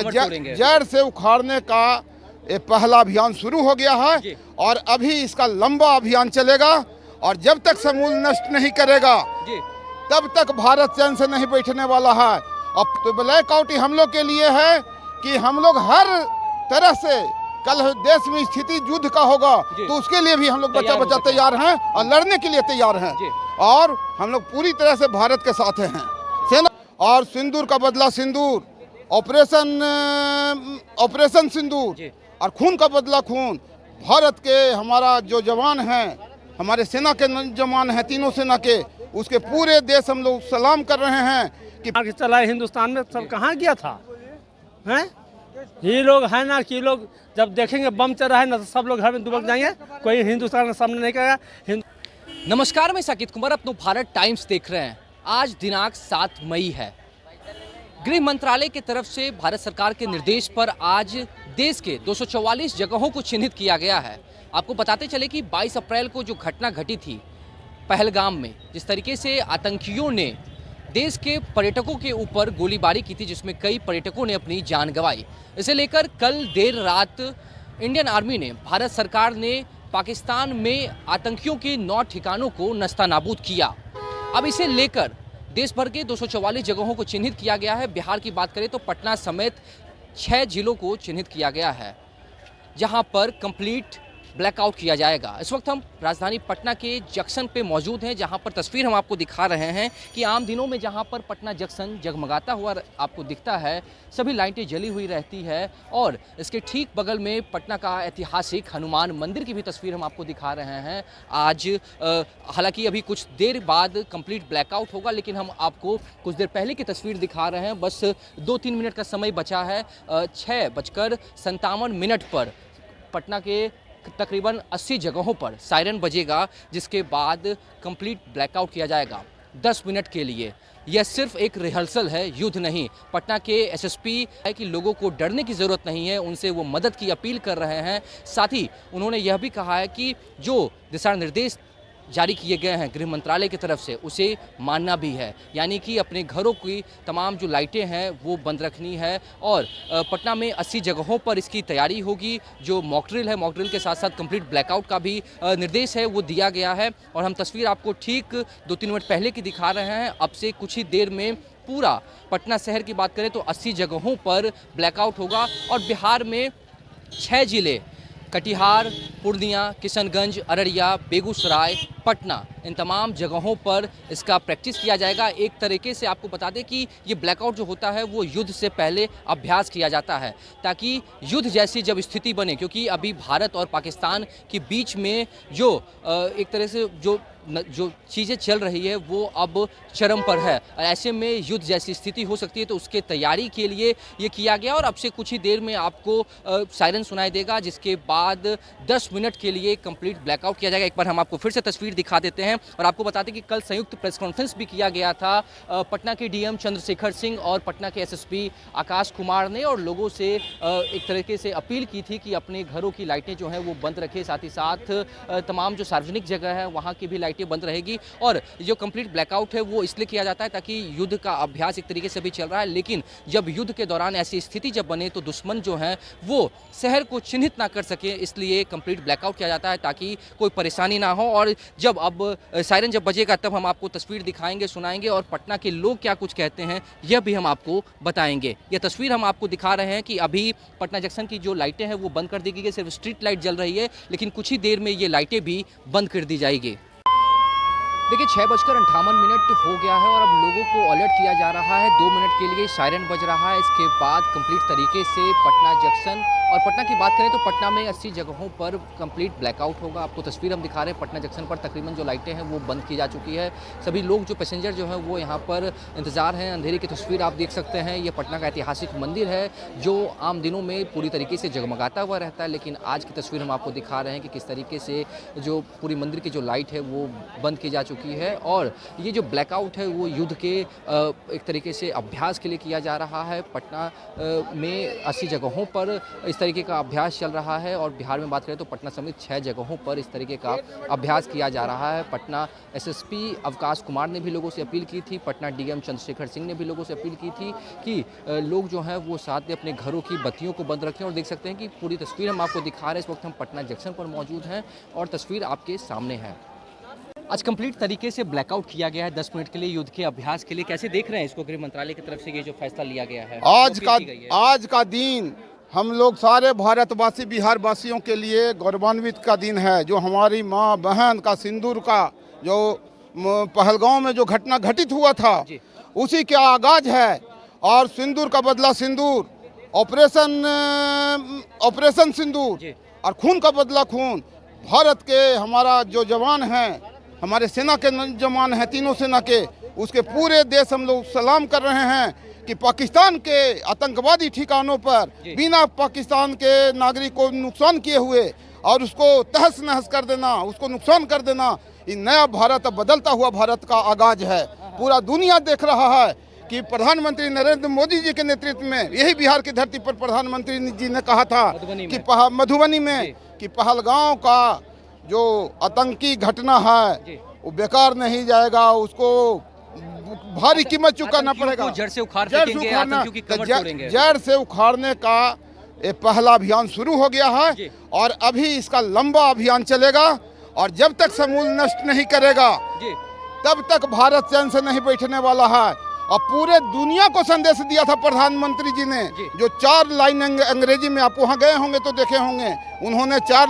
तो जड़ से उखाड़ने का ये पहला अभियान शुरू हो गया है और अभी इसका लंबा अभियान चलेगा और जब तक समूल नष्ट नहीं करेगा तब तक भारत चैन से नहीं बैठने वाला है। अब तो ब्लैकआउट हम लोग के लिए है कि हम लोग हर तरह से कल देश में स्थिति युद्ध का होगा तो उसके लिए भी हम लोग बचा तैयार हैं और लड़ने के लिए तैयार हैं और हम लोग पूरी तरह से भारत के साथ हैं। सेना और सिंदूर का बदला सिंदूर, ऑपरेशन सिंदूर और खून का बदला खून। भारत के हमारा जो जवान हैं, हमारे सेना के जवान हैं, तीनों सेना के, उसके पूरे देश हम लोग सलाम कर रहे हैं कि चला हिंदुस्तान में सब कहाँ गया था हैं? ये लोग है ना कि लोग जब देखेंगे बम चल रहा है ना तो सब लोग घर में दुबक जाएंगे, कोई हिंदुस्तान का सामने नहीं करेगा। नमस्कार, मैं साकित कुमार, अपनो भारत टाइम्स देख रहे हैं। आज दिनांक 7 मई है। गृह मंत्रालय की तरफ से भारत सरकार के निर्देश पर आज देश के 244 जगहों को चिन्हित किया गया है। आपको बताते चले कि 22 अप्रैल को जो घटना घटी थी पहलगाम में, जिस तरीके से आतंकियों ने देश के पर्यटकों के ऊपर गोलीबारी की थी जिसमें कई पर्यटकों ने अपनी जान गंवाई, इसे लेकर कल देर रात इंडियन आर्मी ने, भारत सरकार ने पाकिस्तान में आतंकियों के 9 ठिकानों को नस्तानाबूद किया। अब इसे लेकर देश भर के 244 जगहों को चिन्हित किया गया है। बिहार की बात करें तो पटना समेत 6 जिलों को चिन्हित किया गया है जहां पर कंप्लीट ब्लैकआउट किया जाएगा। इस वक्त हम राजधानी पटना के जंक्शन पे मौजूद हैं जहां पर तस्वीर हम आपको दिखा रहे हैं कि आम दिनों में जहां पर पटना जंक्शन जगमगाता हुआ आपको दिखता है, सभी लाइटें जली हुई रहती है और इसके ठीक बगल में पटना का ऐतिहासिक हनुमान मंदिर की भी तस्वीर हम आपको दिखा रहे हैं। आज हालांकि अभी कुछ देर बाद कंप्लीट ब्लैकआउट होगा, लेकिन हम आपको कुछ देर पहले की तस्वीर दिखा रहे हैं। बस 2-3 मिनट का समय बचा है। 6:57 पर पटना के तकरीबन 80 जगहों पर सायरन बजेगा, जिसके बाद कंप्लीट ब्लैकआउट किया जाएगा 10 मिनट के लिए। यह सिर्फ एक रिहर्सल है, युद्ध नहीं। पटना के एसएसपी है कि लोगों को डरने की ज़रूरत नहीं है, उनसे वो मदद की अपील कर रहे हैं। साथ ही उन्होंने यह भी कहा है कि जो दिशा निर्देश जारी किए गए हैं गृह मंत्रालय की तरफ से, उसे मानना भी है। यानी कि अपने घरों की तमाम जो लाइटें हैं वो बंद रखनी है और पटना में 80 जगहों पर इसकी तैयारी होगी। जो मॉक ड्रिल है, मॉक ड्रिल के साथ साथ कंप्लीट ब्लैकआउट का भी निर्देश है वो दिया गया है। और हम तस्वीर आपको ठीक 2-3 मिनट पहले की दिखा रहे हैं। अब से कुछ ही देर में पूरा पटना शहर की बात करें तो 80 जगहों पर ब्लैकआउट होगा और बिहार में 6 जिले, कटिहार, पूर्णिया, किशनगंज, अररिया, बेगूसराय, पटना, इन तमाम जगहों पर इसका प्रैक्टिस किया जाएगा। एक तरीके से आपको बता दें कि ये ब्लैकआउट जो होता है वो युद्ध से पहले अभ्यास किया जाता है ताकि युद्ध जैसी जब स्थिति बने, क्योंकि अभी भारत और पाकिस्तान के बीच में जो एक तरह से जो चीज़ें चल रही है वो अब चरम पर है। ऐसे में युद्ध जैसी स्थिति हो सकती है, तो उसके तैयारी के लिए ये किया गया। और अब से कुछ ही देर में आपको सायरन सुनाई देगा, जिसके बाद 10 मिनट के लिए कंप्लीट ब्लैकआउट किया जाएगा। एक बार हम आपको फिर से तस्वीर दिखा देते हैं और आपको बताते हैं कि कल संयुक्त प्रेस कॉन्फ्रेंस भी किया गया था पटना के डीएम चंद्रशेखर सिंह और पटना के एसएसपी आकाश कुमार ने, और लोगों से एक तरीके से अपील की थी कि अपने घरों की लाइटें जो हैं वो बंद रखें। साथ ही साथ तमाम जो सार्वजनिक जगह है वहाँ की भी लाइटें बंद रहेगी। और जो कंप्लीट ब्लैकआउट है वो इसलिए किया जाता है ताकि युद्ध का अभ्यास एक तरीके से भी चल रहा है, लेकिन जब युद्ध के दौरान ऐसी स्थिति जब बने तो दुश्मन जो है वो शहर को चिन्हित ना कर सके, इसलिए कंप्लीट ब्लैकआउट किया जाता है ताकि कोई परेशानी ना हो। और जब अब सायरन जब बजेगा तब हम आपको तस्वीर दिखाएंगे, सुनाएंगे और पटना के लोग क्या कुछ कहते हैं यह भी हम आपको बताएंगे। यह तस्वीर हम आपको दिखा रहे हैं कि अभी पटना जंक्शन की जो लाइटें हैं वो बंद कर दी गई, सिर्फ स्ट्रीट लाइट जल रही है, लेकिन कुछ ही देर में ये लाइटें भी बंद कर दी जाएगी। देखिए 6:58 हो गया है और अब लोगों को अलर्ट किया जा रहा है। 2 मिनट के लिए सायरन बज रहा है, इसके बाद कंप्लीट तरीके से पटना जंक्शन, और पटना की बात करें तो पटना में 80 जगहों पर कंप्लीट ब्लैकआउट होगा। आपको तस्वीर हम दिखा रहे हैं, पटना जंक्शन पर तकरीबन जो लाइटें हैं वो बंद की जा चुकी है। सभी लोग जो पैसेंजर जो हैं वो यहाँ पर इंतज़ार हैं। अंधेरे की तस्वीर आप देख सकते हैं। ये पटना का ऐतिहासिक मंदिर है जो आम दिनों में पूरी तरीके से जगमगाता हुआ रहता है, लेकिन आज की तस्वीर हम आपको दिखा रहे हैं कि किस तरीके से जो पूरी मंदिर की जो लाइट है वो बंद की जा चुकी है। और ये जो ब्लैकआउट है वो युद्ध के एक तरीके से अभ्यास के लिए किया जा रहा है। पटना में 80 जगहों पर इस इस तरीके का अभ्यास चल रहा है। और बिहार में बात करें तो पटना समेत 6 जगहों पर इस तरीके का अभ्यास किया जा रहा है। पटना एसएसपी अवकाश कुमार ने भी लोगों से अपील की थी, पटना डीएम चंद्रशेखर सिंह ने भी लोगों से अपील की थी कि लोग जो हैं वो साथ में अपने घरों की बत्तियों को बंद रखें। और देख सकते हैं कि पूरी तस्वीर हम आपको दिखा रहे हैं। इस वक्त हम पटना जंक्शन पर मौजूद हैं और तस्वीर आपके सामने है। आज कंप्लीट तरीके से ब्लैकआउट किया गया है 10 मिनट के लिए युद्ध के अभ्यास के लिए। कैसे देख रहे हैं इसको, गृह मंत्रालय की तरफ से ये जो फैसला लिया गया है? आज का दिन हम लोग सारे भारतवासी बिहार वासियों के लिए गौरवान्वित का दिन है। जो हमारी माँ बहन का सिंदूर का जो पहलगांव में जो घटना घटित हुआ था उसी का आगाज है। और सिंदूर का बदला सिंदूर, ऑपरेशन सिंदूर और खून का बदला खून। भारत के हमारा जो जवान हैं, हमारे सेना के जवान हैं, तीनों सेना के, उसके पूरे देश हम लोग सलाम कर रहे हैं कि पाकिस्तान के आतंकवादी ठिकानों पर बिना पाकिस्तान के नागरिक को नुकसान किए हुए और उसको तहस नहस कर देना, उसको नुकसान कर देना, ये नया भारत, बदलता हुआ भारत का आगाज है। पूरा दुनिया देख रहा है कि प्रधानमंत्री नरेंद्र मोदी जी के नेतृत्व में, यही बिहार की धरती पर प्रधानमंत्री जी ने कहा था कि मधुबनी में कि पहलगांव का जो आतंकी घटना है वो बेकार नहीं जाएगा, उसको भारी कीमत चुकाना पड़ेगा। जड़ से उखाड़ फेंकेंगे, आतंकियों की कमर तोड़ेंगे। जड़ से उखाड़ने का ये पहला अभियान शुरू हो गया है और अभी इसका लंबा अभियान चलेगा। और जब तक समूल नष्ट नहीं करेगा तब तक भारत चैन से नहीं बैठने वाला है। और पूरे दुनिया को संदेश दिया था प्रधानमंत्री जी ने, जो 4 लाइन अंग्रेजी में, आप वहाँ गए होंगे तो देखे होंगे, उन्होंने 4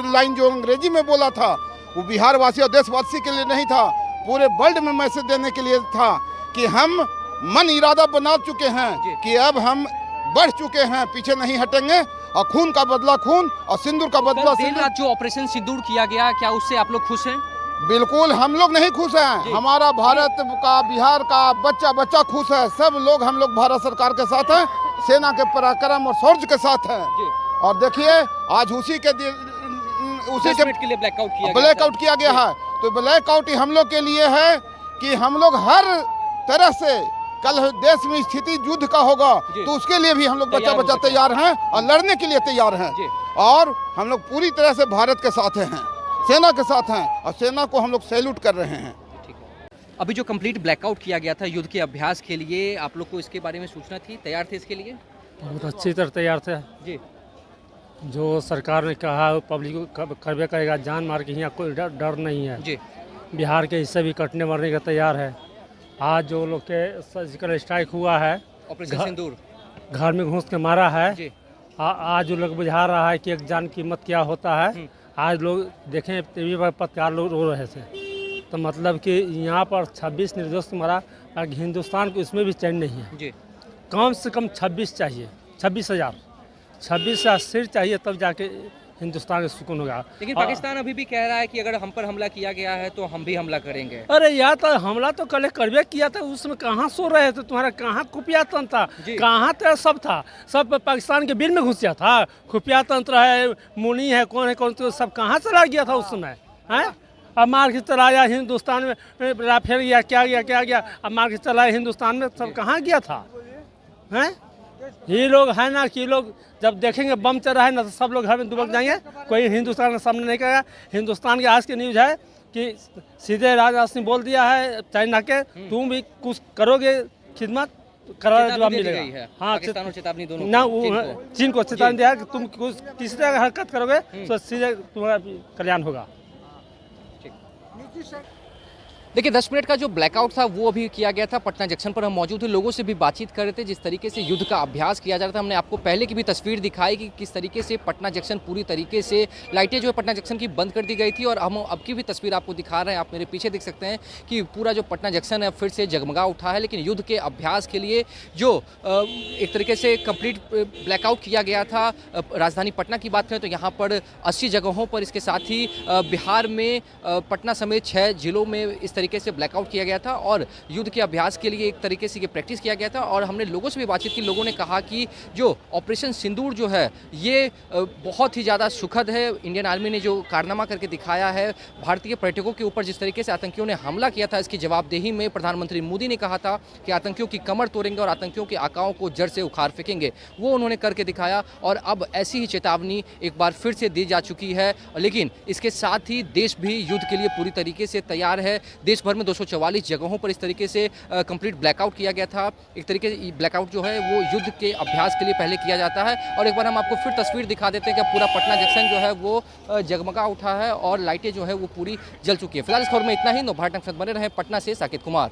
लाइन जो अंग्रेजी में बोला था वो बिहार वासी और देशवासी के लिए नहीं था, पूरे वर्ल्ड में मैसेज देने के लिए था कि हम मन इरादा बना चुके हैं कि अब हम बढ़ चुके हैं, पीछे नहीं हटेंगे। और खून का बदला खून और सिंदूर का बदला सिंदूर। जो ऑपरेशन सिंदूर किया गया, क्या उससे आप लोग खुश हैं? बिल्कुल, हम लोग नहीं खुश हैं। हमारा भारत का, बिहार का बच्चा खुश है। सब लोग, हम लोग भारत सरकार के साथ हैं, सेना के पराक्रम और शौर्य के साथ हैं। और देखिए आज उसी के लिए ब्लैकआउट किया गया है। तो ब्लैकआउट ही हम लोग के लिए है कि हम लोग हर तरह से, कल देश में स्थिति युद्ध का होगा तो उसके लिए भी हम लोग बच्चा तैयार हैं और लड़ने के लिए तैयार हैं। और हम लोग पूरी तरह से भारत के साथ हैं, सेना के साथ हैं और सेना को हम लोग सैल्यूट कर रहे हैं। अभी जो कंप्लीट ब्लैकआउट किया गया था युद्ध के अभ्यास के लिए, आप लोग को इसके बारे में सूचना थी, तैयार थे इसके लिए? बहुत अच्छी तरह तैयार थे जी। जो सरकार ने कहा पब्लिक को करवे करेगा, जान मार के यहाँ कोई डर नहीं है जी। बिहार के हिस्से भी कटने मरने का तैयार है। आज जो लोग के सर्जिकल स्ट्राइक हुआ है, ऑपरेशन सिंदूर, घर में घुस के मारा है जी। आज जो लोग बुझा रहा है कि एक जान कीमत क्या होता है। आज लोग देखें टीवी पर पत्रकार लोग रो रहे थे, तो मतलब कि यहाँ पर 26 निर्दोष मरा। हिंदुस्तान को इसमें भी चैन नहीं है जी। कम से कम 26 चाहिए, 26,000 सिर चाहिए, तब जाके हिंदुस्तान का सुकून होगा। लेकिन पाकिस्तान अभी भी कह रहा है कि अगर हम पर हमला किया गया है तो हम भी हमला करेंगे। अरे यार, तो हमला तो कल करवे किया था, उसमें कहाँ सो रहे थे? तुम्हारा कहाँ खुफिया तंत्र था? कहाँ तेरा सब था? सब पाकिस्तान के बिल में घुस गया था। खुफिया तंत्र है, मुनी है, कौन है कौन, तो सब कहाँ चला गया था उस समय? है अब मार के चलाया हिंदुस्तान में, राफेल गया, क्या गया, अब मार के चलाया हिंदुस्तान में, सब कहाँ गया था? हैं ये लोग है ना कि लोग जब देखेंगे बम चल रहा है ना तो सब लोग घर में दुबक जाएंगे, कोई हिंदुस्तान का सामने नहीं करेगा। हिंदुस्तान की आज की न्यूज़ है कि सीधे राजनाथ सिंह बोल दिया है चाइना के, तुम भी कुछ करोगे खिदमत, करारा जवाब मिलेगा। हाँ, चेतावनी दोनों ना, वो चीन को चेतावनी दिया कि तुम कुछ किसी तरह की हरकत करोगे तो सीधे तुम्हारा कल्याण होगा। देखिए 10 मिनट का जो ब्लैकआउट था वो अभी किया गया था। पटना जंक्शन पर हम मौजूद थे, लोगों से भी बातचीत कर रहे थे। जिस तरीके से युद्ध का अभ्यास किया जा रहा था, हमने आपको पहले की भी तस्वीर दिखाई कि किस तरीके से पटना जंक्शन पूरी तरीके से लाइटें जो है पटना जंक्शन की बंद कर दी गई थी। और हम अब की भी तस्वीर आपको दिखा रहे हैं, आप मेरे पीछे देख सकते हैं कि पूरा जो पटना जंक्शन है फिर से जगमगा उठा है। लेकिन युद्ध के अभ्यास के लिए जो एक तरीके से कंप्लीट ब्लैकआउट किया गया था, राजधानी पटना की बात करें तो यहाँ पर 80 जगहों पर, इसके साथ ही बिहार में पटना समेत 6 जिलों में इस तरीके से ब्लैकआउट किया गया था और युद्ध के अभ्यास के लिए एक तरीके से ये प्रैक्टिस किया गया था। और हमने लोगों से भी बातचीत की, लोगों ने कहा कि जो ऑपरेशन सिंदूर जो है ये बहुत ही ज़्यादा सुखद है। इंडियन आर्मी ने जो कारनामा करके दिखाया है, भारतीय पर्यटकों के ऊपर जिस तरीके से आतंकियों ने हमला किया था, इसकी जवाबदेही में प्रधानमंत्री मोदी ने कहा था कि आतंकियों की कमर तोड़ेंगे और आतंकियों के आकाओं को जड़ से उखाड़ फेंकेंगे, वो उन्होंने करके दिखाया। और अब ऐसी ही चेतावनी एक बार फिर से दी जा चुकी है। लेकिन इसके साथ ही देश भी युद्ध के लिए पूरी तरीके से तैयार है। देश भर में 244 जगहों पर इस तरीके से कंप्लीट ब्लैकआउट किया गया था। एक तरीके से ब्लैकआउट जो है वो युद्ध के अभ्यास के लिए पहले किया जाता है। और एक बार हम आपको फिर तस्वीर दिखा देते हैं कि पूरा पटना जंक्शन जो है वो जगमगा उठा है और लाइटें जो है वो पूरी जल चुकी है। फिलहाल इस खबर में इतना ही। नवभारत टाइम्स के साथ बने रहे पटना से साकेत कुमार।